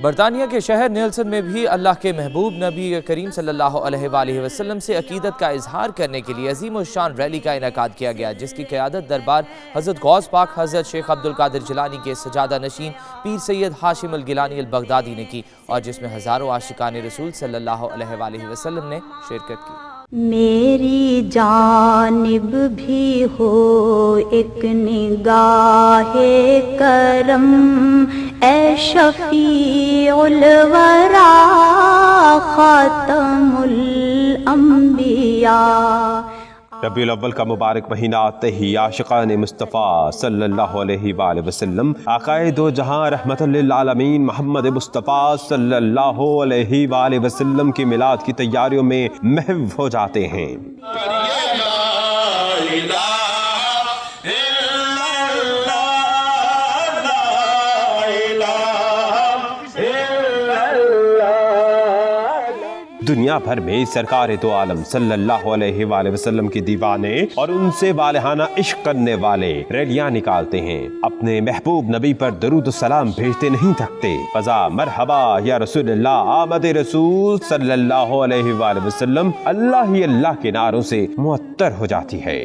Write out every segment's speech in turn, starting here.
برطانیہ کے شہر نیلسن میں بھی اللہ کے محبوب نبی کریم صلی اللہ علیہ وآلہ وسلم سے عقیدت کا اظہار کرنے کے لیے عظیم الشان ریلی کا انعقاد کیا گیا، جس کی قیادت دربار حضرت غوث پاک حضرت شیخ عبدالقادر جیلانی کے سجادہ نشین پیر سید ہاشم الگیلانی البغدادی نے کی، اور جس میں ہزاروں عاشقان رسول صلی اللہ علیہ وآلہ وسلم نے شرکت کی۔ میری جانب بھی ہو ایک نگاہ کرم، اے شفیع الورا خاتم الانبیاء۔ ربیع الاول کا مبارک مہینہ آتے ہی عاشقان مصطفیٰ صلی اللہ علیہ وآلہ وسلم آقائے دو جہاں رحمت للعالمین محمد مصطفیٰ صلی اللہ علیہ وآلہ وسلم کی میلاد کی تیاریوں میں محو ہو جاتے ہیں۔ دنیا بھر میں سرکار دو عالم صلی اللہ علیہ وآلہ وسلم کے دیوانے اور ان سے والہانہ عشق کرنے والے ریلیاں نکالتے ہیں، اپنے محبوب نبی پر درود و سلام بھیجتے نہیں تھکتے۔ فضا مرحبا یا رسول اللہ، آمد رسول صلی اللہ علیہ وآلہ وسلم اللہ ہی اللہ کے نعروں سے معطر ہو جاتی ہے۔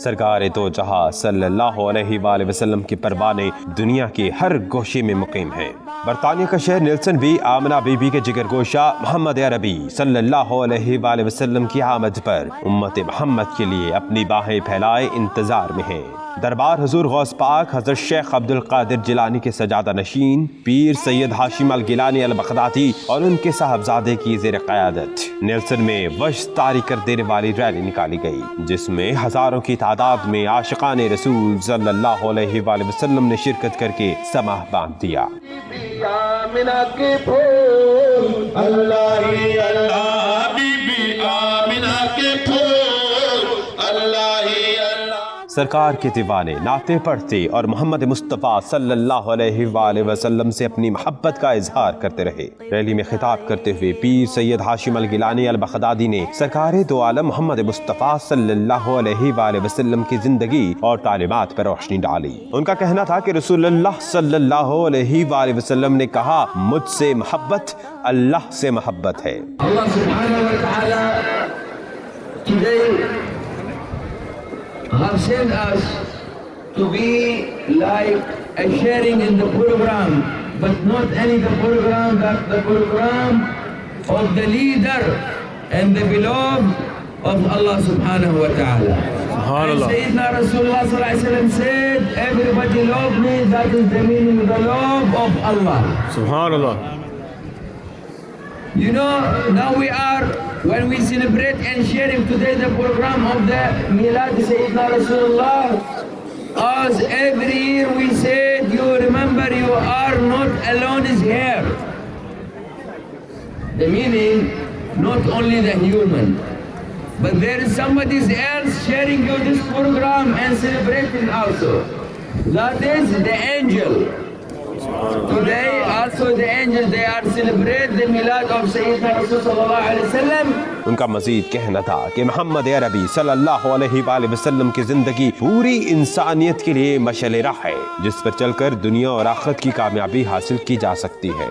سرکار دو جہاں صلی اللہ علیہ وآلہ وسلم کے پروانے دنیا کے ہر گوشے میں مقیم ہیں۔ برطانیہ کا شہر نیلسن بھی آمنہ بی بی کے جگر گوشہ محمد عربی صلی اللہ علیہ وآلہ وسلم کی آمد پر امت محمد کے لیے اپنی باہیں پھیلائے انتظار میں ہیں۔ دربار حضور غوث پاک حضرت شیخ عبدالقادر جیلانی کے سجادہ نشین پیر سید ہاشم الگیلانی البغدادی اور ان کے صاحبزادے کی زیر قیادت نیلسن میں وجد طاری کر دینے والی ریلی نکالی گئی، جس میں ہزاروں کی تعداد میں عاشقان رسول صلی اللہ علیہ وآلہ وسلم نے شرکت کر کے سماح باندھ دیا۔ سرکار کے دیوانے نعتیں پڑھتے اور محمد مصطفیٰ صلی اللہ علیہ وآلہ وسلم سے اپنی محبت کا اظہار کرتے رہے۔ ریلی میں خطاب کرتے ہوئے پیر سید ہاشم الگیلانی البغدادی نے سرکار دو عالم محمد مصطفیٰ صلی اللہ علیہ وآلہ وسلم کی زندگی اور تعلیمات پر روشنی ڈالی۔ ان کا کہنا تھا کہ رسول اللہ صلی اللہ علیہ وآلہ وسلم نے کہا، مجھ سے محبت اللہ سے محبت ہے۔ اللہ سبحانہ وتعالی have sent us to be like a sharing in the program, but not any the program, but the program of the leader and the beloved of Allah subhanahu wa ta'ala. Subhanallah. Sayyidina Rasulullah sallallahu alaihi wasallam said, everybody love me, that is the meaning of the love of Allah. Subhanallah. You know, now we are, when we celebrate and sharing today the program of the Milad Sayyidina Rasulullah, as every year we said, you remember you are not alone is here. The meaning, not only the human, but there is somebody else sharing you this program and celebrating also. That is the angel. Today also the angels they are celebrate the milad of Sayyidina Rasul sallallahu alaihi wasallam. ان کا مزید کہنا تھا کہ محمد عربی صلی اللہ علیہ وآلہ وسلم کی زندگی پوری انسانیت کے لیے مشعل راہ ہے، جس پر چل کر دنیا اور آخرت کی کامیابی حاصل کی جا سکتی ہے۔